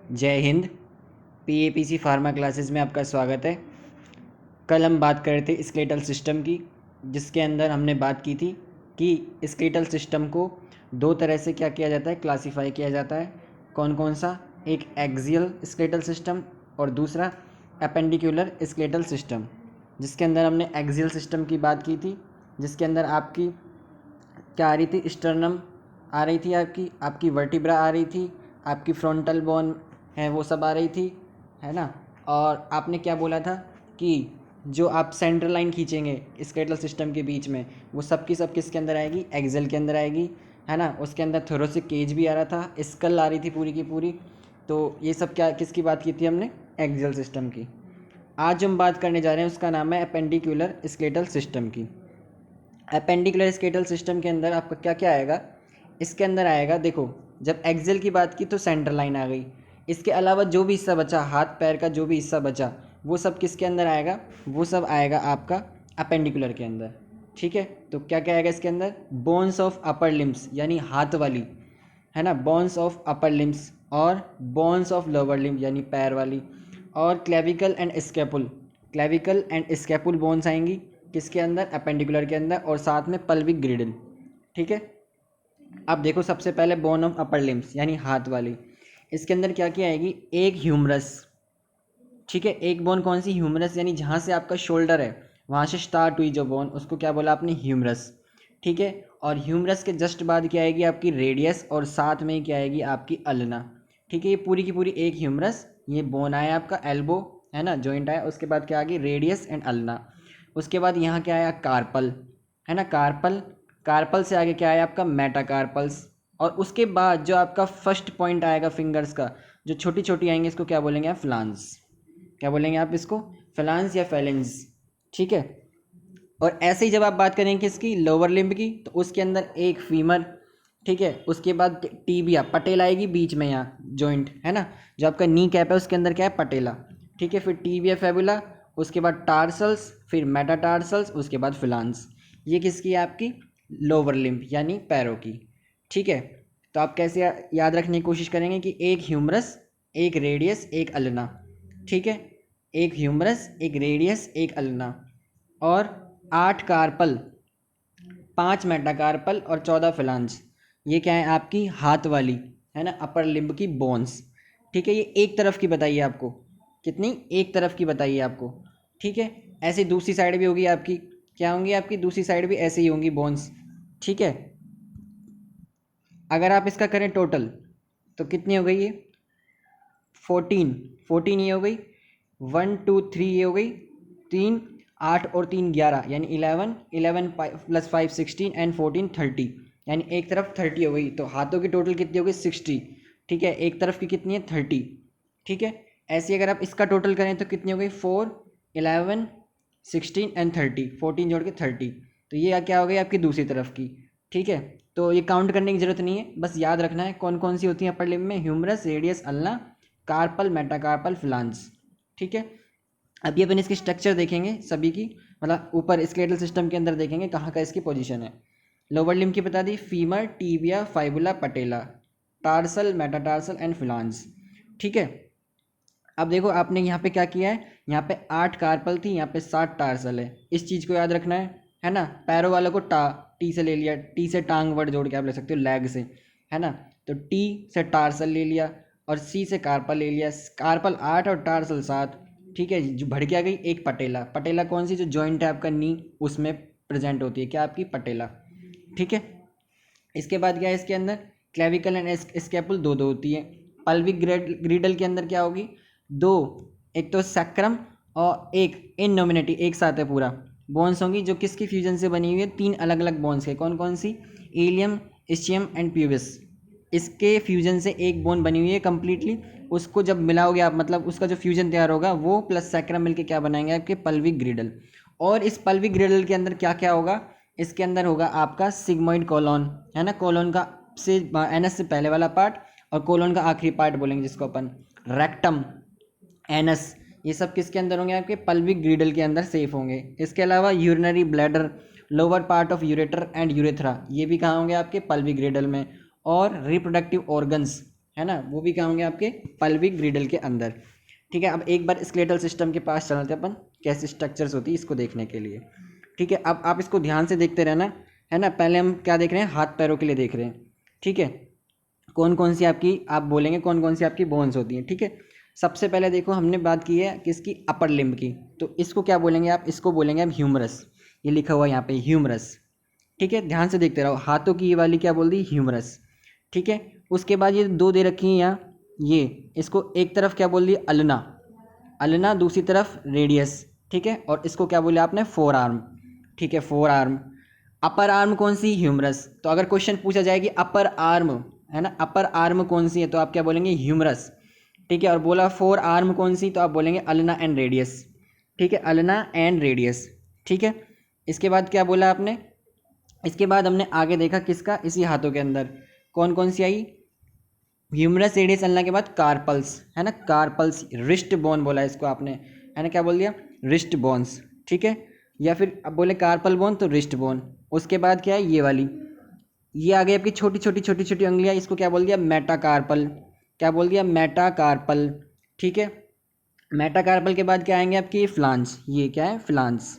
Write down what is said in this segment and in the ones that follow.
जय Hind. पीएपीसी pharma classes में आपका स्वागत है। कल हम बात कर रहे थे स्केलेटल सिस्टम की, जिसके अंदर हमने बात की थी कि स्केलेटल सिस्टम को दो तरह से क्या किया जाता है, क्लासिफाई किया जाता है। कौन कौन सा? एक एक्सियल स्केलेटल सिस्टम और दूसरा एपेंडिकुलर स्केलेटल सिस्टम। जिसके अंदर हमने एक्सियल सिस्टम की बात की थी, जिसके अंदर आपकी क्या आ रही थी, स्टर्नम आ रही थी, आपकी आपकी वर्टिब्रा आ रही थी, आपकी फ्रंटल बोन है वो सब आ रही थी, है ना। और आपने क्या बोला था कि जो आप सेंट्रल लाइन खींचेंगे स्केलेटल सिस्टम के बीच में, वो सब की सब किसके अंदर आएगी, एक्सेल के अंदर आएगी, है ना। उसके अंदर थोरोसिक केज भी आ रहा था, स्कल आ रही थी पूरी की पूरी। तो ये सब क्या किसकी बात की थी हमने, एक्सियल सिस्टम की। आज हम बात करने जा रहे हैं, उसका नाम है एपेंडिकुलर स्केलेटल सिस्टम की। एपेंडिकुलर स्केलेटल सिस्टम के अंदर आपका क्या क्या आएगा, इसके अंदर आएगा, देखो, जब एक्सेल की बात की तो सेंटर लाइन आ गई। इसके अलावा जो भी हिस्सा बचा, हाथ पैर का जो भी हिस्सा बचा, वो सब किसके अंदर आएगा, वो सब आएगा आपका अपेंडिकुलर के अंदर। ठीक है, तो क्या क्या आएगा इसके अंदर, बोन्स ऑफ अपर लिम्स यानी हाथ वाली, है ना, बोन्स ऑफ अपर लिम्स, और बोन्स ऑफ लोअर लिम्स यानी पैर वाली, और clavicle and scapula, clavicle and scapula bones आएंगी किसके अंदर, अपेंडिकुलर के अंदर, और साथ में पल्विक ग्रिडल। ठीक है, अब देखो, सबसे पहले बोन ऑफ अपर लिम्स यानी हाथ वाली, इसके अंदर क्या क्या आएगी, एक ह्यूमरस। ठीक है, एक बोन कौन सी, ह्यूमरस, यानी जहाँ से आपका शोल्डर है वहाँ से स्टार्ट हुई जो बोन, उसको क्या बोला आपने, ह्यूमरस। ठीक है, और ह्यूमरस के जस्ट बाद क्या आएगी आपकी, रेडियस, और साथ में क्या आएगी आपकी अल्ना। ठीक है, ये पूरी की पूरी एक ह्यूमरस, ये बोन आया आपका एल्बो, है ना, जॉइंट आया। उसके बाद क्या आ गई, रेडियस एंड अल्ना। उसके बाद यहाँ क्या आया, कार्पल, है ना, कार्पल। कार्पल से आगे क्या आया आपका, मेटाकार्पल्स। और उसके बाद जो आपका फर्स्ट पॉइंट आएगा फिंगर्स का, जो छोटी छोटी आएंगे, इसको क्या बोलेंगे आप, फ्लांस। क्या बोलेंगे आप इसको, फ्लांस या फेलेंस। ठीक है, और ऐसे ही जब आप बात करेंगे इसकी लोअर लिम्ब की, तो उसके अंदर एक फीमर। ठीक है, उसके बाद टीबिया, पटेला आएगी बीच में, यहाँ जॉइंट है ना, जो आपका नी कैप है उसके अंदर क्या है, पटेला। ठीक है, फिर टीबिया फेबुला, उसके बाद टार्सल्स, फिर मेटाटार्सल्स, उसके बाद फिलांस। ये किसकी है आपकी, लोअर लिम्ब यानी पैरों की। ठीक है, तो आप कैसे याद रखने की कोशिश करेंगे कि एक ह्यूमरस, एक रेडियस, एक अल्ना। ठीक है, एक ह्यूमरस, एक रेडियस, एक अल्ना, और 8 कार्पल, 5 मेटाकार्पल और 14 फिलांस। ये क्या है आपकी हाथ वाली, है ना, अपर लिम्ब की बोन्स। ठीक है, ये एक तरफ की बताइए आपको, कितनी, एक तरफ की बताइए आपको। ठीक है, ऐसे दूसरी साइड भी होगी आपकी, क्या होंगी आपकी दूसरी साइड भी ऐसे ही होंगी बोन्स। ठीक है, अगर आप इसका करें टोटल, तो कितनी हो गई ये, 14, 14 ये हो गई, 1 2 3 ये हो गई, 3 8 और 3 11 यानी 11, 11 प्लस 5 16 एंड 14 30, यानी एक तरफ 30 हो गई। तो हाथों की टोटल कितनी हो गई, 60। ठीक है, एक तरफ की कितनी है, 30। ठीक है, ऐसे अगर आप इसका टोटल करें तो कितनी हो गई, 4 11 16 एंड 30, 14 जोड़ के 30। तो ये क्या हो गई आपकी दूसरी तरफ की। ठीक है, तो ये काउंट करने की जरूरत नहीं है, बस याद रखना है कौन कौन सी होती है अपर लिम्ब में, humerus, radius, ulna, carpal, metacarpal, phalanges. ठीक है, अभी अपन इसकी स्ट्रक्चर देखेंगे सभी की, मतलब ऊपर स्केलेटल सिस्टम के अंदर देखेंगे कहाँ का इसकी पोजीशन है। लोअर लिम्ब की बता दी, femur, tibia, fibula, patella, tarsal, metatarsal and phalanges. ठीक है, अब देखो आपने यहाँ पे क्या किया है, यहाँ पे 8 कार्पल थी, यहाँ पे 7 टार्सल है, इस चीज़ को याद रखना है ना। पैरों वालों को टी से ले लिया, टी से टांग वर्ड जोड़ के आप ले सकते हो, लेग से, है ना। तो टी से टार्सल ले लिया, और सी से कार्पल ले लिया, कार्पल 8 और टार्सल 7। ठीक है, जो भड़ के आ गई एक पटेला, पटेला कौन सी, जो जॉइंट है आपका नी, उसमें प्रेजेंट होती है क्या आपकी, पटेला। ठीक है, इसके बाद क्या है इसके अंदर, क्लेविकल एंड स्केपुल दो दो होती है। पल्विक ग्रिडल के अंदर क्या होगी, दो, एक तो सैक्रम और एक इननोमिनेटी, एक साथ है पूरा, बोन्स होंगी जो किसकी फ्यूजन से बनी हुई है, 3 अलग अलग बोन्स के, कौन कौन सी, इलियम, इस्चियम एंड प्यूबिस। इसके फ्यूजन से एक बोन बनी हुई है कम्प्लीटली, उसको जब मिलाओगे आप, मतलब उसका जो फ्यूजन तैयार होगा वो प्लस सैक्रम मिलके क्या बनाएंगे आपके पल्विक ग्रिडल। और इस पल्विक ग्रिडल के अंदर क्या क्या होगा, इसके अंदर होगा आपका सिग्मोइड कोलोन, है ना, कोलोन का से एनस से पहले वाला पार्ट, और कोलोन का आखिरी पार्ट बोलेंगे जिसको अपन रेक्टम, एनस, ये सब किसके अंदर होंगे आपके पल्विक ग्रिडल के अंदर सेफ होंगे। इसके अलावा urinary bladder, lower part of ureter and urethra, ये भी कहाँ होंगे आपके पल्विक ग्रिडल में। और रिप्रोडक्टिव ऑर्गन्स, है ना, वो भी क्या होंगे आपके पल्विक ग्रिडल के अंदर। ठीक है, अब एक बार स्केलेटल सिस्टम के पास चलते हैं अपन, कैसी स्ट्रक्चर्स होती है इसको देखने के लिए। ठीक है, अब आप इसको ध्यान से देखते रहना, है ना। पहले हम क्या देख रहे हैं, हाथ पैरों के लिए देख रहे हैं। ठीक है, कौन कौन सी आपकी, आप बोलेंगे कौन कौन सी आपकी बोन्स होती हैं। ठीक है, सबसे पहले देखो हमने बात की है किसकी, अपर लिम्ब की, तो इसको क्या बोलेंगे आप, इसको बोलेंगे आप ह्यूमरस। ये लिखा हुआ है यहाँ पे ह्यूमरस। ठीक है, ध्यान से देखते रहो, हाथों की ये वाली क्या बोल दी, ह्यूमरस। ठीक है, उसके बाद ये दो दे रखी हैं यहाँ, ये इसको एक तरफ क्या बोल दी, अल्ना, अल्ना, दूसरी तरफ रेडियस। ठीक है, और इसको क्या बोले आपने, फोर आर्म। ठीक है, फोर आर्म। अपर आर्म कौन सी, ह्यूमरस। तो अगर क्वेश्चन पूछा जाए कि अपर आर्म, है ना, अपर आर्म कौन सी है, तो आप क्या बोलेंगे, ह्यूमरस। ठीक है, और बोला फोर आर्म कौन सी, तो आप बोलेंगे अल्ना एंड रेडियस। ठीक है, अल्ना एंड रेडियस। ठीक है, इसके बाद क्या बोला आपने, इसके बाद हमने आगे देखा किसका, इसी हाथों के अंदर कौन कौन सी आई, ह्यूमरस, रेडियस, अल्ना के बाद कार्पल्स, है ना, कार्पल्स, रिस्ट बोन बोला इसको आपने, है ना, क्या बोल दिया, रिस्ट बोन्स। ठीक है, या फिर अब बोले कार्पल बोन तो रिस्ट बोन। उसके बाद क्या है, ये वाली, ये आ गई आपकी छोटी छोटी छोटी छोटी उंगलियां, इसको क्या बोल दिया, मेटाकार्पल। क्या बोल दिया, मेटाकार्पल। ठीक है, मेटाकार्पल के बाद क्या आएंगे आपकी फ्लांस, ये क्या है, फ्लांस।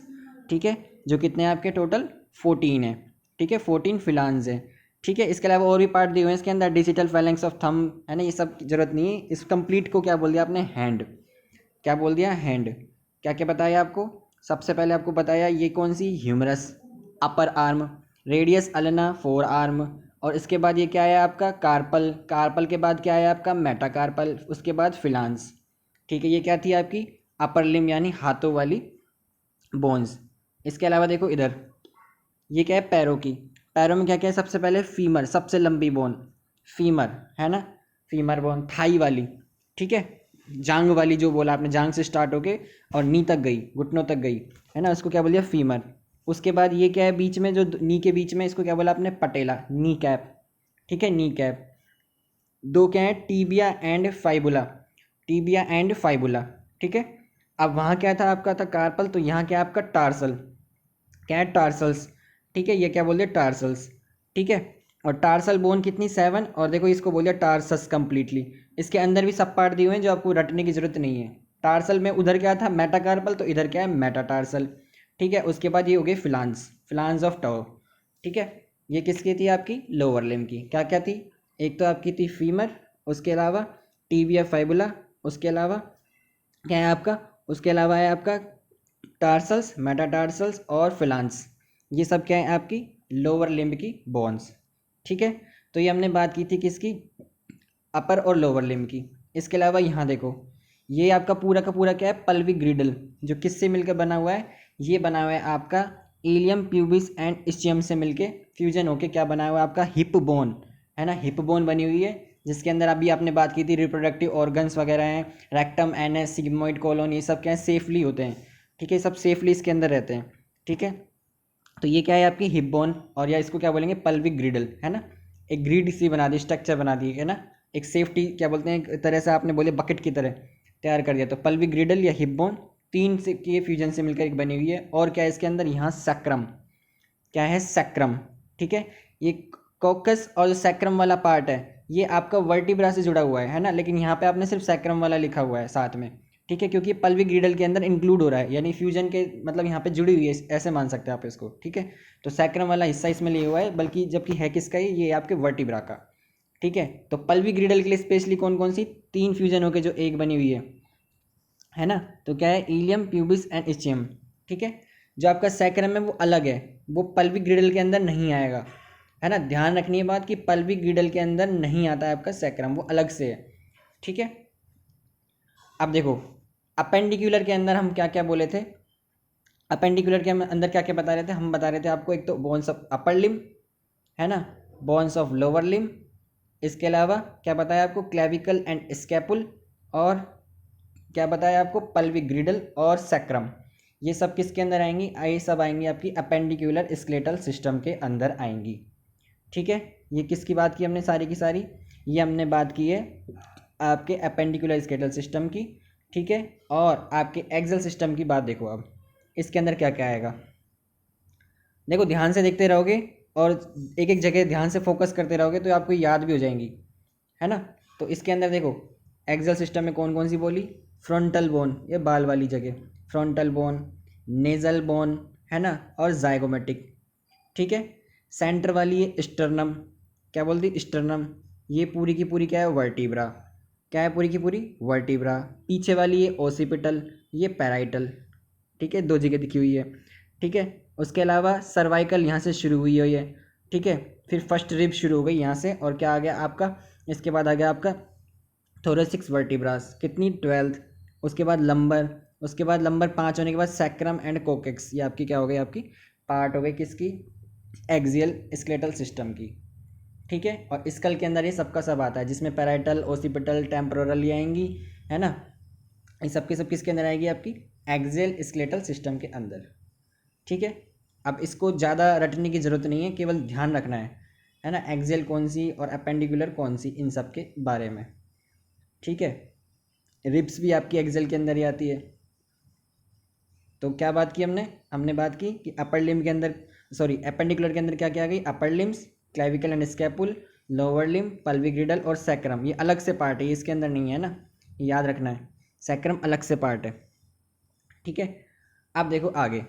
ठीक है, जो कितने हैं आपके, टोटल 14 है। ठीक है, 14 फिलांस है। ठीक है, इसके अलावा और भी पार्ट दिए हुए हैं इसके अंदर, डिजिटल फैलेंक्स ऑफ थंब, है ना, ये सब जरूरत नहीं है। इस कंप्लीट को क्या बोल दिया आपने, हैंड। क्या बोल दिया, हैंड। क्या क्या बताया आपको, सबसे पहले आपको बताया ये कौन सी, humerus, upper arm, radius ulna, forearm, और इसके बाद ये क्या है आपका, कार्पल, कार्पल के बाद क्या है आपका, मेटाकार्पल, उसके बाद फिलांस। ठीक है, ये क्या थी आपकी अपर लिम यानी हाथों वाली बोन्स। इसके अलावा देखो इधर, ये क्या है, पैरों की, पैरों में क्या क्या है, सबसे पहले फीमर, सबसे लंबी बोन, फीमर, है ना, फीमर बोन, थाई वाली। ठीक है, जांग वाली जो बोला आपने, जांग से स्टार्ट होके और नी तक गई, घुटनों तक गई, है ना, उसको क्या बोलिए, फीमर। उसके बाद ये क्या है बीच में, जो नी के बीच में, इसको क्या बोला आपने, पटेला, नी कैप। ठीक है, नी कैप। दो क्या है, tibia and fibula, tibia and fibula. ठीक है, अब वहाँ क्या था आपका, था कार्पल, तो यहाँ क्या है आपका, टार्सल, क्या है, टार्सल्स। ठीक है, ये क्या बोल दिया, टार्सल्स। ठीक है, और टार्सल बोन कितनी, 7, और देखो इसको बोल दिया टार्सस कंप्लीटली। इसके अंदर भी सब पार्ट दिए हुए हैं जो आपको रटने की जरूरत नहीं है। टार्सल में उधर क्या था, मेटाकार्पल, तो इधर क्या है, मेटाटार्सल। ठीक है, उसके बाद ये हो गई फिलांस, फिलांस ऑफ टॉ। ठीक है, ये किसकी थी आपकी, लोअर लिम्ब की। क्या क्या थी, एक तो आपकी थी फीमर, उसके अलावा टीबिया फाइबुला, उसके अलावा क्या है आपका, उसके अलावा है आपका टार्सल्स, मेटाटार्सल्स और फिलांस। ये सब क्या है आपकी लोअर लिम्ब की बोन्स। ठीक है, तो ये हमने बात की थी किसकी, अपर और लोअर लिम्ब की। इसके अलावा यहाँ देखो, ये आपका पूरा का पूरा क्या है, पल्विक ग्रिडल, जो किससे मिलकर बना हुआ है, ये बना हुआ है आपका इलियम प्यूबिस एंड इस्चियम से मिलके फ्यूजन होके क्या बना हुआ है आपका, हिप बोन, है ना, हिप बोन बनी हुई है, जिसके अंदर अभी आपने बात की थी रिप्रोडक्टिव ऑर्गन्स वगैरह हैं, रेक्टम, एनएस, सिग्मोइड कोलोन, ये सब क्या है, सेफली होते हैं। ठीक है, सब सेफली इसके अंदर रहते हैं। ठीक है, तो ये क्या है आपकी हिप बोन, और या इसको क्या बोलेंगे, पल्विक ग्रिडल, है ना, एक ग्रिड सी बना दी, स्ट्रक्चर बना दी, है ना, एक सेफ्टी क्या बोलते हैं, एक तरह से आपने बोले बकेट की तरह तैयार कर दिया। तो पल्विक ग्रिडल या हिप बोन, तीन से के फ्यूजन से मिलकर एक बनी हुई है। और क्या है इसके अंदर, यहाँ सैक्रम, क्या है, सैक्रम। ठीक है, ये कॉकस और जो सैक्रम वाला पार्ट है ये आपका वर्टिब्रा से जुड़ा हुआ है ना, लेकिन यहाँ पे आपने सिर्फ सैक्रम वाला लिखा हुआ है साथ में। ठीक है, क्योंकि पल्विक ग्रिडल के अंदर इंक्लूड हो रहा है, यानी फ्यूजन के मतलब यहाँ पे जुड़ी हुई है, ऐसे मान सकते हैं आप इसको। ठीक है, तो सैक्रम वाला हिस्सा इसमें लिया हुआ है, बल्कि जबकि है किसका ये आपके वर्टिब्रा का। ठीक है, तो पल्विक ग्रिडल के लिए स्पेशली कौन कौन सी, तीन फ्यूजन होकर जो एक बनी हुई है ना, तो क्या है, इलियम, प्यूबिस एंड इस्चियम। ठीक है, जो आपका सैक्रम है वो अलग है, वो पल्विक ग्रिडल के अंदर नहीं आएगा, है ना, ध्यान रखनी है बात कि पल्विक ग्रिडल के अंदर नहीं आता है आपका सैक्रम, वो अलग से है। ठीक है, अब देखो अपेंडिकुलर के अंदर हम क्या क्या बोले थे, अपेंडिकुलर के अंदर क्या क्या बता रहे थे, हम बता रहे थे आपको, एक तो बोन्स ऑफ अपर लिम, है ना, बोन्स ऑफ लोअर लिम, इसके अलावा क्या बताया आपको, क्लेविकल एंड स्कैपुल, और क्या बताया आपको, पल्विक ग्रिडल और सैक्रम। ये सब किसके अंदर आएंगी, ये सब आएंगी आपकी अपेंडिकुलर स्केलेटल सिस्टम के अंदर आएंगी। ठीक है, ये किसकी बात की हमने सारी की सारी, ये हमने बात की है आपके अपेंडिकुलर स्केलेटल सिस्टम की। ठीक है, और आपके एक्सल सिस्टम की बात देखो, अब इसके अंदर क्या क्या आएगा, देखो ध्यान से देखते रहोगे और एक एक जगह ध्यान से फोकस करते रहोगे तो आपको याद भी हो जाएंगी, है ना। तो इसके अंदर देखो एक्सल सिस्टम में कौन कौन सी बोली, फ्रंटल बोन ये बाल वाली जगह, फ्रंटल बोन, नेजल बोन है ना, और जाइगोमेटिक, ठीक है। सेंटर वाली है स्टर्नम, क्या बोलती स्टर्नम, ये पूरी की पूरी क्या है वर्टिब्रा, क्या है पूरी की पूरी वर्टिब्रा। पीछे वाली है ओसिपिटल, ये पैराइटल, ठीक है, दो जगह दिखी हुई है, ठीक है। उसके अलावा सर्वाइकल यहाँ से शुरू हुई है ये, ठीक है, फिर फर्स्ट रिब शुरू हो गई यहाँ से, और क्या आ गया आपका, इसके बाद आ गया आपका थोरेसिक्स वर्टिब्रास, कितनी 12th। उसके बाद लंबर, उसके बाद लंबर 5 होने के बाद सैक्रम एंड कोकेक्स, ये आपकी क्या हो गई, आपकी पार्ट हो गई किसकी, एक्सियल स्केलेटल सिस्टम की, ठीक है। और स्कल के अंदर ये सबका सब आता है, जिसमें पैराइटल, ओसिपिटल, टेम्पोरल ये आएंगी, है ना। ये सबके सब किसके अंदर आएगी, आपकी एक्सियल स्केलेटल सिस्टम के अंदर, ठीक है। अब इसको ज़्यादा रटने की ज़रूरत नहीं है, केवल ध्यान रखना है ना, एक्सियल कौन सी और अपेंडिकुलर कौन सी, इन सब के बारे में, ठीक है। रिब्स भी आपकी एक्सेल के अंदर ही आती है। तो क्या बात की हमने हमने बात की कि अपर लिम्ब के अंदर, सॉरी एपेंडिकुलर के अंदर क्या क्या आ गई, upper limbs, clavicle and scapula, lower limb, pelvic girdle और सैक्रम, ये अलग से पार्ट है, ये इसके अंदर नहीं है ना, ये याद रखना है, सैक्रम अलग से पार्ट है, ठीक है। अब देखो आगे,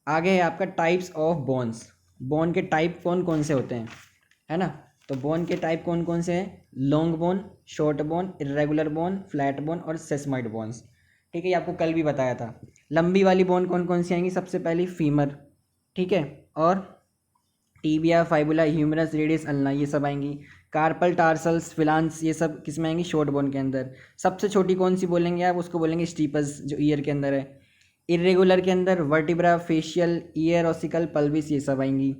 आगे है आपका टाइप्स ऑफ बोन्स, बोन के टाइप कौन कौन से होते हैं, है ना। तो बोन के टाइप कौन कौन से हैं, long bone, short bone, irregular bone, flat bone और सेसमॉइड बोन्स, ठीक है। ये आपको कल भी बताया था। लंबी वाली बोन कौन कौन सी आएंगी, सबसे पहली फीमर, ठीक है, और tibia, fibula, humerus, radius, ulna, ये सब आएंगी। कार्पल, टार्सल्स, फिलांस, ये सब किस में आएंगी, शॉर्ट बोन के अंदर। सबसे छोटी कौन सी बोलेंगे आप, उसको बोलेंगे स्टीपस, जो ईयर के अंदर है। इरेगुलर के अंदर वर्टिब्रा, फेशियल, ईयर, ऑसिकल, पल्विस, ये सब आएंगी,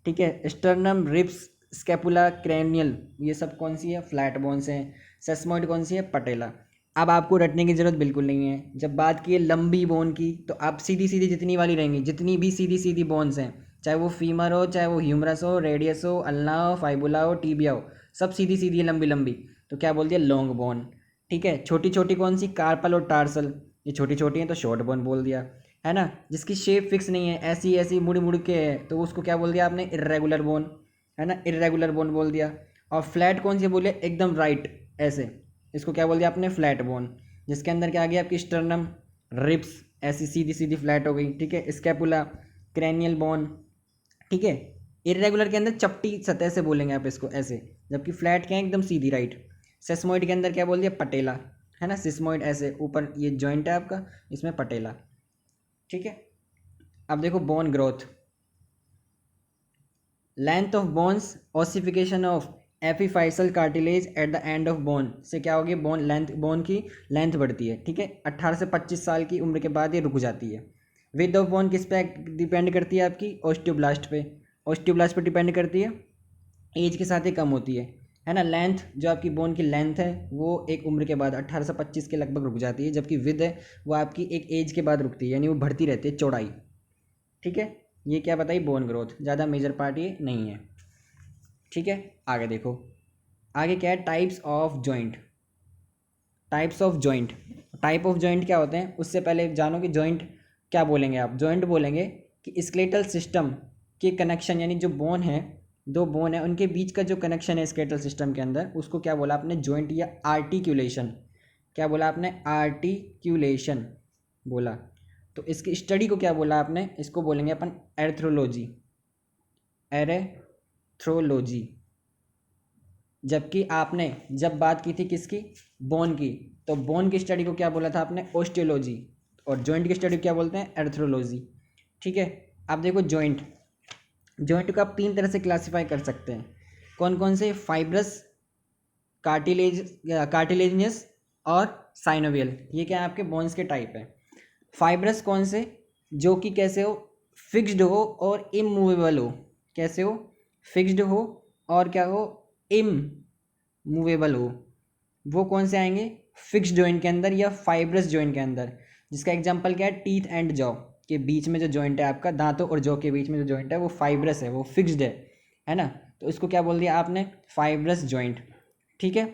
ठीक है। स्टर्नम, रिब्स, स्कैपुला, क्रैनियल, ये सब कौन सी है, फ्लैट बोन्स हैं। सेस्मोइड कौन सी है, पटेला। अब आपको रटने की जरूरत बिल्कुल नहीं है। जब बात की है लंबी बोन की, तो आप सीधी सीधी जितनी वाली रहेंगी, जितनी भी सीधी सीधी बोन्स हैं, चाहे वो फीमर हो, चाहे वो ह्यूमरस हो, रेडियस हो, अल्ना हो, फाइबुला हो, टीबिया हो, सब सीधी सीधी लंबी लंबी, तो क्या बोल दिया, लॉन्ग बोन, ठीक है। छोटी छोटी कौन सी, कार्पल और टार्सल, ये छोटी छोटी हैं तो शॉर्ट बोन बोल दिया, है ना। जिसकी शेप फिक्स नहीं है, ऐसी ऐसी मुड़ मुड़ के है, तो उसको क्या बोल दिया आपने, इर्रेगुलर बोन, है ना, इर्रेगुलर बोन बोल दिया। और फ्लैट कौन सी बोले, एकदम राइट ऐसे, इसको क्या बोल दिया आपने, फ्लैट बोन, जिसके अंदर क्या आ गया आपकी स्टर्नम, रिब्स, ऐसी सीधी सीधी फ्लैट हो गई, ठीक है। स्कैपुला, क्रैनियल बोन, ठीक है। इरेगुलर के अंदर चपटी सतह से बोलेंगे आप इसको ऐसे, जबकि फ्लैट क्या है, एकदम सीधी राइट। सेस्मोइड के अंदर क्या बोल दिया, पटेला, है ना, सिस्मोइड ऐसे ऊपर ये जॉइंट है आपका, इसमें पटेला, ठीक है। अब देखो bone growth, length of bones, ossification of epiphyseal cartilage at the end of bone से क्या होगी, बोन लेंथ, बोन की लेंथ बढ़ती है, ठीक है। 18 से 25 साल की उम्र के बाद ये रुक जाती है। विड्थ ऑफ बोन किस पे डिपेंड करती है, आपकी ऑस्टियोब्लास्ट पे, ऑस्टियोब्लास्ट पे डिपेंड करती है, एज के साथ ही कम होती है ना। लेंथ, जो आपकी बोन की लेंथ है वो एक उम्र के बाद 18 से 25 के लगभग रुक जाती है, जबकि विद है वो आपकी एक एज के बाद रुकती है, यानी वो बढ़ती रहती है चौड़ाई, ठीक है। ये क्या बताई, बोन ग्रोथ, ज़्यादा मेजर पार्ट ये नहीं है, ठीक है। आगे देखो, आगे क्या है, types of joint, types of joint, type of joint क्या होते हैं, उससे पहले जानो कि जॉइंट क्या बोलेंगे आप, जॉइंट बोलेंगे कि स्केलेटल सिस्टम के कनेक्शन, यानी जो बोन है, दो बोन है, उनके बीच का जो कनेक्शन है स्केलेटल सिस्टम के अंदर, उसको क्या बोला आपने, जॉइंट या आर्टिक्यूलेशन, क्या बोला आपने, आर्टिक्यूलेशन बोला। तो इसकी स्टडी को क्या बोला आपने, इसको बोलेंगे अपन एर्थ्रोलॉजी, एरेथ्रोलॉजी। जबकि आपने जब बात की थी किसकी, बोन की, तो बोन की स्टडी को क्या बोला था आपने, ओस्टियोलॉजी, और जॉइंट की स्टडी क्या बोलते हैं, एर्थ्रोलॉजी, ठीक है। अब देखो जॉइंट, जॉइंट को आप 3 तरह से क्लासीफाई कर सकते हैं, कौन कौन से, फाइब्रस, कार्टिलेजियस और साइनोवियल, ये क्या है आपके बोन्स के टाइप है। फाइब्रस कौन से, जो कि कैसे हो, फिक्स्ड हो और इमूवेबल हो, कैसे हो, फिक्स्ड हो और क्या हो, इमूवेबल हो, वो कौन से आएंगे, फिक्स्ड जॉइंट के अंदर या फाइब्रस जॉइंट के अंदर, जिसका एग्जांपल क्या है, टीथ एंड जॉ के बीच में जो जॉइंट है आपका, दांतों और जॉ के बीच में जो जॉइंट है वो फाइब्रस है, वो फिक्स्ड है ना। तो इसको क्या बोल दिया आपने, फाइब्रस जॉइंट, ठीक है।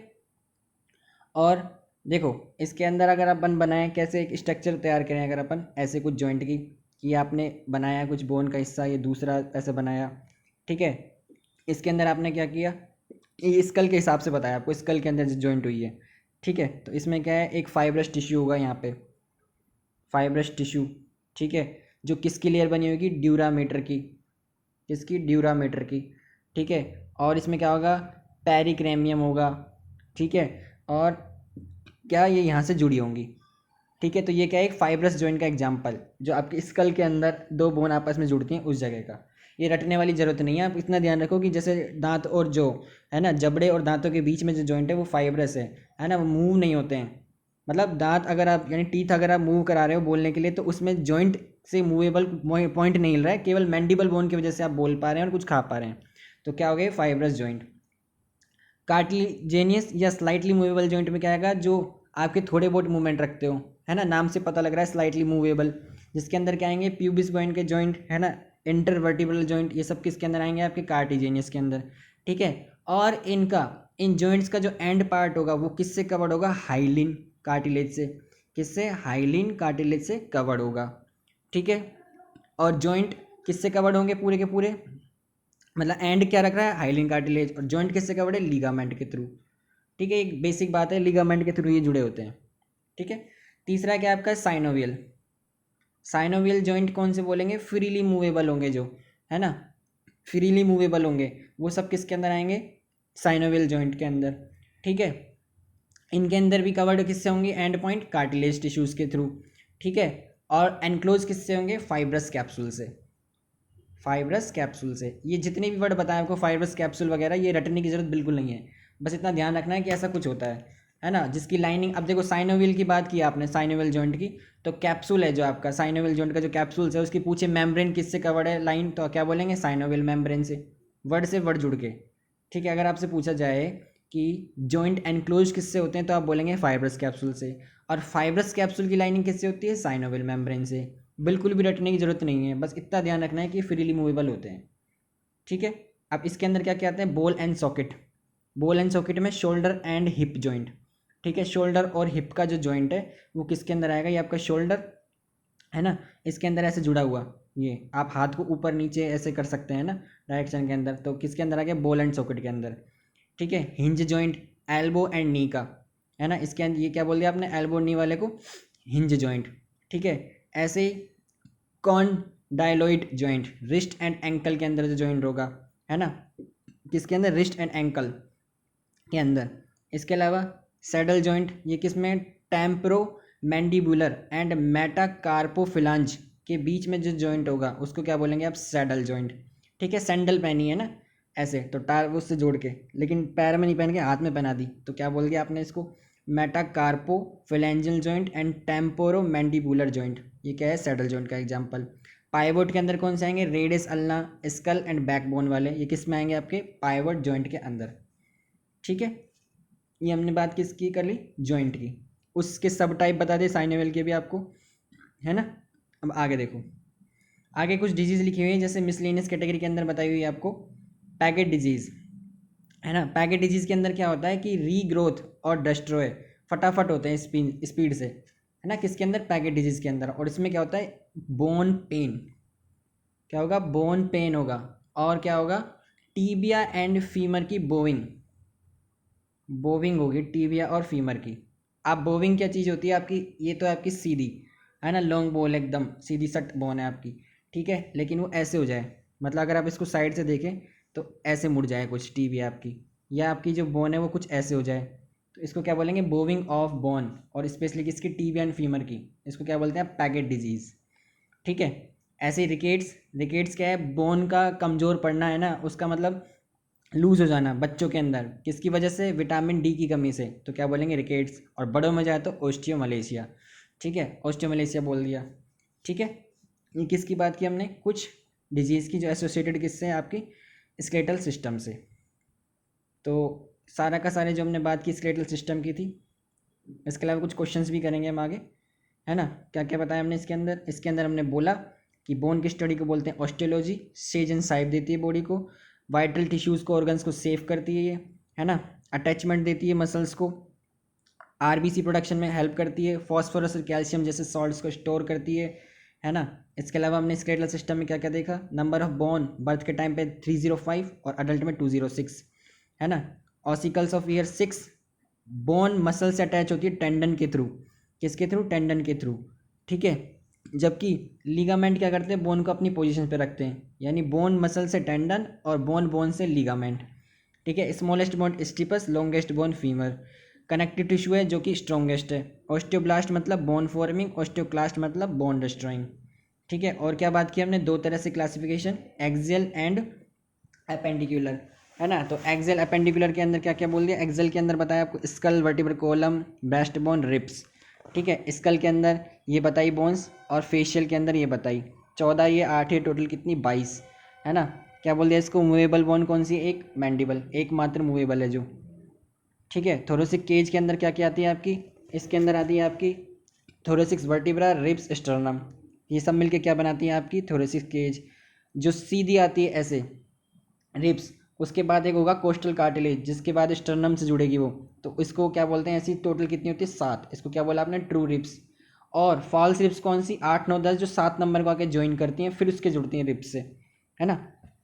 और देखो इसके अंदर अगर अपन बनाएं, कैसे एक स्ट्रक्चर तैयार करें, अगर अपन ऐसे कुछ जॉइंट की, कि आपने बनाया कुछ बोन का हिस्सा, ये दूसरा ऐसे बनाया, ठीक है। इसके अंदर आपने क्या किया, ये स्कल के हिसाब से बताया आपको, स्कल के अंदर जो जॉइंट हुई है, ठीक है। तो इसमें क्या है, एक फाइब्रस टिश्यू होगा यहाँ पे, फाइब्रस टिश्यू, ठीक है, जो किसकी लेयर बनी होगी, ड्यूरामेटर की, किसकी, ड्यूरामेटर की, ठीक है। और इसमें क्या होगा, पेरिक्रेमियम होगा, ठीक है। और क्या ये यहाँ से जुड़ी होंगी, ठीक है। तो ये क्या है, एक फाइब्रस जॉइंट का एग्जांपल, जो आपके स्कल के अंदर दो बोन आपस में जुड़ती हैं उस जगह का। ये रटने वाली ज़रूरत नहीं है, आप इतना ध्यान रखो कि जैसे दांत और जो है ना, जबड़े और दांतों के बीच में जो जॉइंट है वो फाइब्रस है ना, वो मूव नहीं होते हैं। मतलब दांत अगर आप यानी टीथ अगर आप मूव करा रहे हो बोलने के लिए, तो उसमें जॉइंट से मूवेबल पॉइंट नहीं हिल रहा है, केवल मैंडिबल बोन की वजह से आप बोल पा रहे हैं और कुछ खा पा रहे हैं। तो क्या हो गया, फाइब्रस जॉइंट। कार्टिलेजेनियस या स्लाइटली मूवेबल जॉइंट में क्या आएगा, जो आपके थोड़े बहुत मूवमेंट रखते हो, है ना, नाम से पता लग रहा है स्लाइटली मूवेबल, जिसके अंदर क्या आएंगे, प्यूबिस बॉइंट के जॉइंट, है ना, इंटरवर्टिब्रल जॉइंट, ये सब किसके अंदर आएंगे, आपके कार्टिजेनियस के अंदर, ठीक है। और इनका, इन जॉइंट्स का जो एंड पार्ट होगा वो किससे कवर्ड होगा, हाइलिन कार्टिलेज से, किससे, हाइलिन कार्टिलेज से कवर्ड होगा, ठीक है। और जॉइंट किससे कवर्ड होंगे पूरे के पूरे, मतलब एंड क्या रख रहा है, हाइलिन कार्टिलेज, और जॉइंट किससे कवर्ड है, लिगामेंट के थ्रू, ठीक है। एक बेसिक बात है, लिगामेंट के थ्रू ये जुड़े होते हैं, ठीक है। तीसरा क्या आपका, साइनोवियल। साइनोवियल जॉइंट कौन से बोलेंगे, फ्रीली मूवेबल होंगे जो, है ना, फ्रीली मूवेबल होंगे, वो सब किसके अंदर आएंगे, साइनोवियल जॉइंट के अंदर, ठीक है। इनके अंदर भी कवर्ड किससे होंगे, एंड पॉइंट कार्टिलेज टिश्यूज के थ्रू, ठीक है। और एनक्लोज किससे होंगे, फाइब्रस कैप्सूल से, फाइब्रस कैप्सूल से। ये जितने भी वर्ड बताए आपको, फाइब्रस कैप्सूल वगैरह, ये रटने की जरूरत बिल्कुल नहीं है, बस इतना ध्यान रखना है कि ऐसा कुछ होता है ना, जिसकी लाइनिंग, अब देखो साइनोवियल की बात की आपने, साइनोवियल जॉइंट की, तो कैप्सूल है जो आपका साइनोवियल जॉइंट का जो कैप्सूल है, उसके पूछे मेम्ब्रेन किससे कवर्ड है, लाइन, तो क्या बोलेंगे, साइनोवियल मेम्ब्रेन से वर्ड जुड़ के, ठीक है। अगर आपसे पूछा जाए कि जॉइंट एनक्लोज किससे होते हैं, तो आप बोलेंगे फाइब्रस कैप्सूल से, और फाइब्रस कैप्सूल की लाइनिंग किससे होती है, साइनोवियल मेम्ब्रेन से। बिल्कुल भी रटने की जरूरत नहीं है, बस इतना ध्यान रखना है कि फ्रीली मूवेबल होते हैं, ठीक है। अब इसके अंदर क्या क्या आते हैं, ball and socket. Ball and socket में शोल्डर एंड हिप जॉइंट, ठीक है। शोल्डर और हिप का जो जॉइंट है वो किसके अंदर आएगा, ये आपका शोल्डर है ना, इसके अंदर ऐसे जुड़ा हुआ, ये आप हाथ को ऊपर नीचे ऐसे कर सकते हैं ना डायरेक्शन के अंदर, तो किसके अंदर आ गया, बॉल एंड सॉकेट के अंदर, ठीक है। हिंज जॉइंट, एल्बो एंड नी का, है ना, इसके अंदर ये क्या बोल दिया आपने, एल्बो नी वाले को हिंज जॉइंट, ठीक है। ऐसे ही condyloid joint, wrist and ankle के अंदर जो जॉइंट होगा, है ना, किसके अंदर, रिस्ट एंड एंकल के अंदर। इसके अलावा सैडल जॉइंट, ये किसमें, टेम्परो मैंडिबुलर एंड मेटाकार्पोफिलांज के बीच में जो जॉइंट होगा उसको क्या बोलेंगे आप, सैडल जॉइंट, ठीक है। सैंडल पहनी है ना ऐसे, तो टार उससे जोड़ के, लेकिन पैर में नहीं पहन के हाथ में पहना दी, तो क्या बोल दिया आपने इसको, metacarpophalangeal joint and temporomandibular joint, ये क्या है, सैडल जॉइंट का एग्जाम्पल। पाइवोट के अंदर कौन से आएंगे, radius ulna, skull and backbone वाले, ये किस में आएंगे, आपके पाइवोट जॉइंट के अंदर, ठीक है। ये हमने बात किसकी कर ली, जॉइंट की। उसके सब टाइप बता दे साइनोवियल के भी आपको, है ना। अब आगे देखो, आगे कुछ डिजीज लिखी हुई है, जैसे मिसलेनियस कैटेगरी के अंदर बताई हुई है आपको, पैकेट डिजीज, है ना। पैकेट डिजीज के अंदर क्या होता है कि रीग्रोथ और डिस्ट्रॉय फटाफट होते हैं स्पीड से, है ना, किसके अंदर, पैकेट डिजीज के अंदर। और इसमें क्या होता है, बोन पेन, क्या होगा, बोन पेन होगा। और क्या होगा, टीबिया एंड फीमर की बोविंग, बोविंग होगी टीबिया और फीमर की। आप बोविंग क्या चीज़ होती है आपकी, ये तो है आपकी सीधी, है ना, लॉन्ग बोन, एकदम सीधी सट बोन है आपकी, ठीक है। लेकिन वो ऐसे हो जाए, मतलब अगर आप इसको साइड से देखें तो ऐसे मुड़ जाए कुछ टीबिया आपकी, या आपकी जो बोन है वो कुछ ऐसे हो जाए, तो इसको क्या बोलेंगे, बोविंग ऑफ बोन। और स्पेशली किसकी, टीबिया एंड फीमर की, इसको क्या बोलते हैं, पैकेट डिजीज़, ठीक है। ऐसे ही रिकेट्स, रिकेट्स क्या है, बोन का कमज़ोर पड़ना, है ना, उसका मतलब लूज हो जाना बच्चों के अंदर, किसकी वजह से, विटामिन डी की कमी से, तो क्या बोलेंगे, रिकेट्स। और बड़ों में जाए तो ओस्टियोमलेशिया, ठीक है, ओस्टियोमलेशिया बोल दिया, ठीक है। ये किसकी बात की हमने, कुछ डिजीज़ की जो एसोसिएटेड किससे है, आपकी स्केलेटल सिस्टम से। तो सारा का सारे जो हमने बात की स्केलेटल सिस्टम की थी, इसके अलावा कुछ क्वेश्चंस भी करेंगे हम आगे, है ना। क्या क्या बताया हमने इसके अंदर हमने बोला कि बोन की स्टडी को बोलते हैं ऑस्टियोलॉजी, सेज एंड साइप देती है बॉडी को, वाइटल टिश्यूज़ को, ऑर्गन्स को सेव करती है ये, है ना, अटैचमेंट देती है मसल्स को, आरबीसी प्रोडक्शन में हेल्प करती है, फॉस्फोरस और कैल्शियम जैसे सॉल्ट्स को स्टोर करती है ना। इसके अलावा हमने स्केलेटल सिस्टम में क्या क्या देखा, नंबर ऑफ बोन बर्थ के टाइम पे 305 और अडल्ट में 206, है ना। Ossicles of year 6 bone muscle से अटैच होती है टेंडन के थ्रू। किसके थ्रू? टेंडन के थ्रू। ठीक है, जबकि लिगामेंट क्या करते हैं? बोन को अपनी पोजीशन पे रखते हैं, यानी बोन मसल से टेंडन और बोन बोन से लिगामेंट। ठीक है, smallest bone stapes, longest bone femur. Connective tissue है जो कि स्ट्रॉन्गेस्ट है। ऑस्टियोब्लास्ट मतलब बोन फॉर्मिंग, ऑस्टियोक्लास्ट मतलब बोन डिस्ट्रॉइंग। ठीक है, और क्या बात की हमने? दो तरह से क्लासिफिकेशन, एक्सियल एंड एपेंडिकुलर, है ना। तो एक्सियल एपेंडिकुलर के अंदर क्या क्या बोल दिया? एक्सियल के अंदर बताया आपको skull, vertebral column, breast bone, ribs. ठीक है, स्कल के अंदर ये बताई बोन्स, और फेशियल के अंदर ये बताई 14, ये 8, ये टोटल कितनी? 22, है ना। क्या बोल दिया इसको? मूवेबल बोन कौन सी? एक मैंडिबल, एकमात्र मूवेबल है जो। ठीक है, थोरेसिक केज के अंदर क्या क्या आती है आपकी? इसके अंदर आती है आपकी थोरेसिक्स वर्टिब्रा, रिब्स, स्टर्नम। ये सब मिलके क्या बनाती है आपकी? Thoracic cage. जो सीधी आती है ऐसे रिब्स, उसके बाद एक होगा कोस्टल कार्टिलेज, जिसके बाद स्टर्नम से जुड़ेगी वो, तो इसको क्या बोलते हैं? ऐसी टोटल कितनी होती है? 7। इसको क्या बोला आपने? True ribs. और फॉल्स रिब्स कौन सी? 8, 9, 10, जो 7 नंबर को आके ज्वाइन करती हैं, फिर उसके जुड़ती हैं रिब्स से, है ना।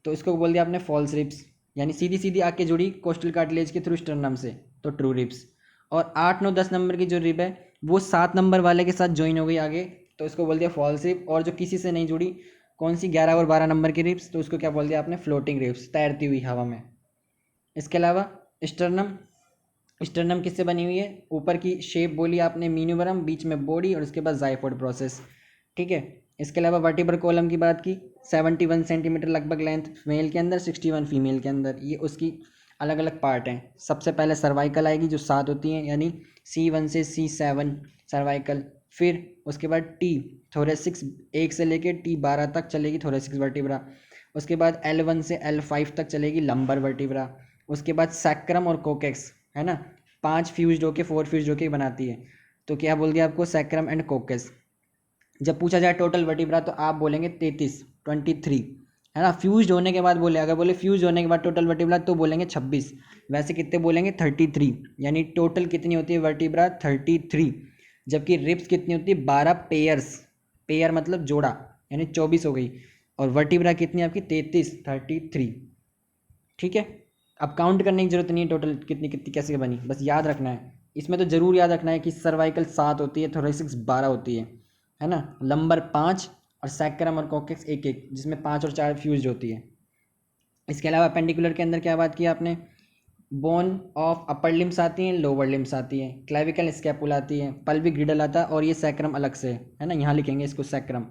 तो इसको बोल दिया आपने फॉल्स रिब्स, यानी सीधी सीधी आके जुड़ी कोस्टल कार्टिलेज के थ्रू स्टर्नम से, तो ट्रू रिब्स। और 8, 9, 10 नंबर की जो रिब है वो 7 नंबर वाले के साथ ज्वाइन हो गई आगे, तो इसको बोल दिया फॉल्स रिब। और जो किसी से नहीं जुड़ी, कौन सी? 11 और 12 नंबर की रिब्स, तो उसको क्या बोल दिया आपने? फ्लोटिंग रिब्स, तैरती हुई हवा में। इसके अलावा स्टर्नम, स्टर्नम किससे बनी हुई है? ऊपर की शेप बोली आपने मीन्यूबरम, बीच में बॉडी, और उसके बाद जाइपोड प्रोसेस। ठीक है, इसके अलावा वर्टिब्रल कॉलम की बात की, 71 सेंटीमीटर लगभग लेंथ मेल के अंदर, 61 फीमेल के अंदर। ये उसकी अलग अलग पार्ट हैं। सबसे पहले सर्वाइकल आएगी जो 7 होती हैं, यानी C1 से C7 सर्वाइकल। फिर उसके बाद टी थोरेसिक्स 1 से लेकर T12 तक चलेगी थोरेसिक्स वर्टिब्रा। उसके बाद L1 से L5 तक चलेगी लंबर वर्टिब्रा। उसके बाद सैक्रम और कोकेक्स, है ना, 5 फ्यूज्ड होके 4 फ्यूज्ड होके बनाती है। तो क्या बोल दिया आपको? Sacrum and coccyx. जब पूछा जाए टोटल वर्टिब्रा तो आप बोलेंगे 33, 23, है ना। फ्यूज्ड होने के बाद बोले, अगर बोले फ्यूज होने के बाद टोटल वर्टिब्रा तो बोलेंगे 26। वैसे कितने बोलेंगे? 33, यानी टोटल कितनी होती है वर्टिब्रा? 33। जबकि रिब्स कितनी होती है? 12 पेयर्स, पेयर मतलब जोड़ा, यानी 24 हो गई। और वर्टिब्रा कितनी आपकी? 33, 33। ठीक है, अब काउंट करने की जरूरत नहीं है टोटल कितनी कितनी कैसे बनी, बस याद रखना है। इसमें तो जरूर याद रखना है कि सर्वाइकल 7 होती है, थोरेसिक्स 12 होती है ना, लंबर 5, और सैक्रम और कोकेक्स 1 1, जिसमें 5 और 4 फ्यूज होती है। इसके अलावा पेंडिकुलर के अंदर क्या बात की आपने? बोन ऑफ अपर लिम्स आती हैं, लोअर लिम्स आती हैं, क्लेविकल स्कैपुला आती है, पल्विक ग्रिडल आता है, और ये सैक्रम अलग से है ना, यहाँ लिखेंगे इसको सैक्रम।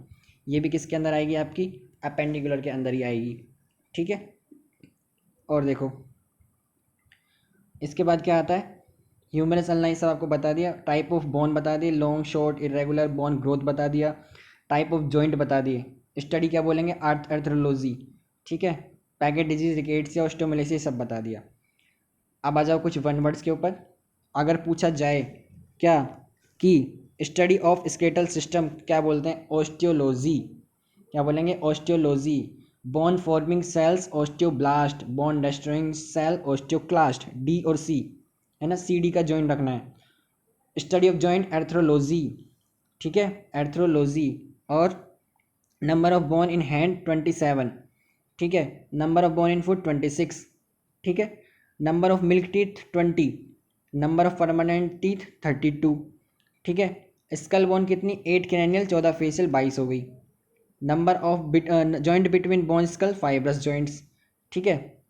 ये भी किसके अंदर आएगी? आपकी अपेंडिकुलर के अंदर ही आएगी। ठीक है, और देखो इसके बाद क्या आता है? ह्यूमरस अल्ना, सब आपको बता दिया। टाइप ऑफ बोन बता दिए, long, short, irregular bone growth बता दिया। टाइप ऑफ जॉइंट बता दिए। स्टडी क्या बोलेंगे? आर्थरोलॉजी। ठीक है, पैकेट डिजीज, रिकेट्स या ऑस्टियोमेलेसिस सब बता दिया। अब आ जाओ कुछ वन वर्ड्स के ऊपर। अगर पूछा जाए क्या कि स्टडी ऑफ स्केलेटल सिस्टम क्या बोलते हैं? ऑस्टियोलॉजी। क्या बोलेंगे? Osteology. Bone forming cells osteoblast, bone destroying cell osteoclast, D और सी, है ना, सी डी का जॉइंट रखना है। Study of joint arthrology. ठीक है, एर्थ्रोलॉजी। और number of bone in hand 27। ठीक है, number of bone in foot 26। ठीक है, number of milk teeth 20, number of permanent teeth 32। ठीक है, स्कल बोन कितनी? 8 क्रैनियल, 14 फेशियल, 22 हो गई। Number of joint between bone school, fibrous joints. ठीक है,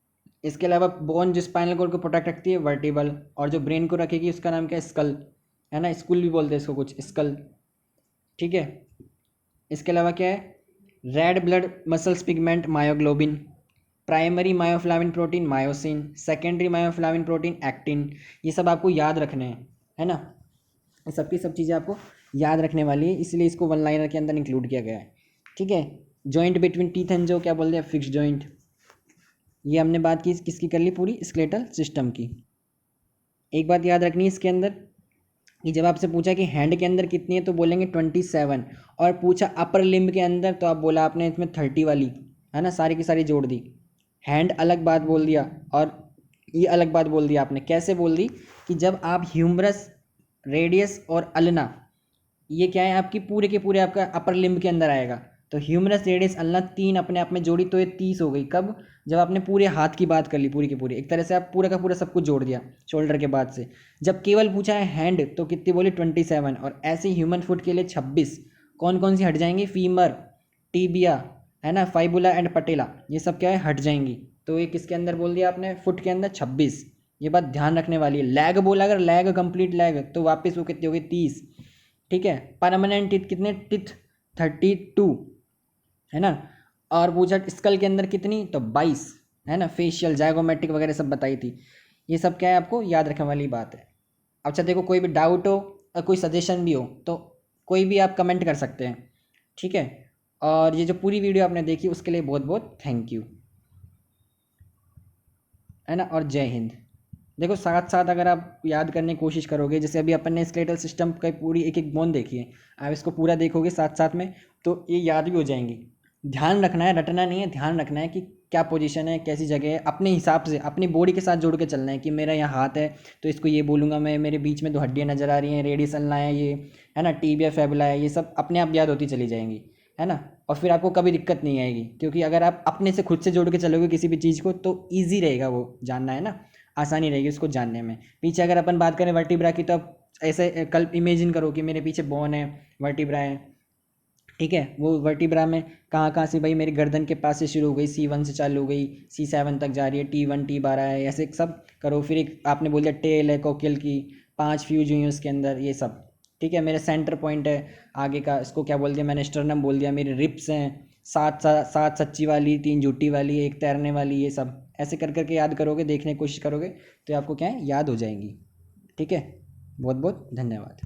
इसके अलावा बोन जो स्पाइनल कॉर्ड को प्रोटेक्ट रखती है वर्टिबल, और जो ब्रेन को रखेगी उसका नाम क्या है? स्कल, है ना, स्कूल भी बोलते हैं इसको कुछ, स्कल। ठीक है, इसके अलावा क्या है? Red blood muscles pigment myoglobin, primary myofibril protein myosin, secondary myofibril protein actin. ये सब आपको याद रखने हैं, है ना, ये सबकी सब चीज़ें आपको याद रखने वाली है, इसलिए इसको वन लाइनर के अंदर इंक्लूड किया गया है। ठीक है, जॉइंट बिटवीन टीथ एंड जो क्या बोलते हैं? Fix joint. ये हमने बात की किसकी कर ली? पूरी स्केलेटल सिस्टम की। एक बात याद रखनी है इसके अंदर कि जब आपसे पूछा कि हैंड के अंदर कितनी है तो बोलेंगे 27, और पूछा अपर लिम्ब के अंदर तो आप बोला आपने इसमें 30 वाली, है ना, सारी की सारी जोड़ दी। हैंड अलग बात बोल दिया और ये अलग बात बोल दिया आपने। कैसे बोल दी? कि जब आप ह्यूमरस, रेडियस और अल्ना, ये क्या है आपकी पूरे के पूरे आपका अपर लिम्ब के अंदर आएगा, तो ह्यूमरस रेडियस अल्लाह 3 अपने आप में जोड़ी तो ये 30 हो गई। कब? जब आपने पूरे हाथ की बात कर ली, पूरी की पूरी, एक तरह से आप पूरा का पूरा सब कुछ जोड़ दिया शोल्डर के बाद से। जब केवल पूछा है हैंड तो कितनी बोली? 27। और ऐसे ह्यूमन फुट के लिए 26। कौन कौन सी हट जाएंगी? फीमर, टीबिया, है ना, फाइबुला एंड पटेला, ये सब क्या है? हट जाएंगी। तो ये किसके अंदर बोल दिया आपने? फुट के अंदर 26। ये बात ध्यान रखने वाली है। लैग बोला, अगर लैग कंप्लीट लैग तो वापस वो कितनी होगी? 30। ठीक है। परमानेंट टिथ कितने? टिथ 32, है ना। और पूछा स्कल के अंदर कितनी? तो 22, है ना। फेशियल, जाइगोमेट्रिक वगैरह सब बताई थी। ये सब क्या है? आपको याद रखने वाली बात है। अच्छा देखो, कोई भी डाउट हो और कोई सजेशन भी हो तो कोई भी आप कमेंट कर सकते हैं, ठीक है। और ये जो पूरी वीडियो आपने देखी उसके लिए बहुत बहुत थैंक यू, है ना। और जय हिंद। देखो साथ साथ अगर आप याद करने की कोशिश करोगे, जैसे अभी अपन ने स्केलेटल सिस्टम का पूरी एक एक बोन देखी है, आप इसको पूरा देखोगे साथ साथ में तो ये याद भी हो जाएंगी। ध्यान रखना है, रटना नहीं है, ध्यान रखना है कि क्या पोजीशन है, कैसी जगह है, अपने हिसाब से अपनी बॉडी के साथ जोड़ के चलना है कि मेरा यहाँ हाथ है तो इसको ये बोलूँगा मैं, मेरे बीच में 2 हड्डियाँ नज़र आ रही हैं, रेडियस अल्ना है ये, है ना, टीबिया फेबुला है, ये सब अपने आप याद होती चली जाएंगी, है ना। और फिर आपको कभी दिक्कत नहीं आएगी, क्योंकि अगर आप अपने से खुद से जोड़ के चलोगे किसी भी चीज़ को तो ईजी रहेगा वो जानना, है ना, आसानी रहेगी उसको जानने में। पीछे अगर अपन बात करें वर्टिब्रा की, तो आप ऐसे कल इमेजिन करो कि मेरे पीछे बोन है, वर्टिब्रा है, ठीक है। वो वर्टिब्रा में कहाँ कहाँ से? भाई मेरी गर्दन के पास से शुरू हो गई, C1 से चालू हो गई, C7 तक जा रही है, T1 T12 है, ऐसे सब करो। फिर एक आपने बोल दिया टेल है कोकियल की, 5 फ्यूज हुई हैं उसके अंदर, ये सब, ठीक है। मेरा सेंटर पॉइंट है आगे का, इसको क्या बोल दिया मैंने? स्टर्नम बोल दिया। मेरे रिप्स हैं, 7 सच्ची वाली, 3 झूठी वाली, 1 तैरने वाली, ये सब ऐसे कर करके याद करोगे, देखने की कोशिश करोगे तो आपको क्या है? याद हो जाएंगी, ठीक है। बहुत बहुत धन्यवाद।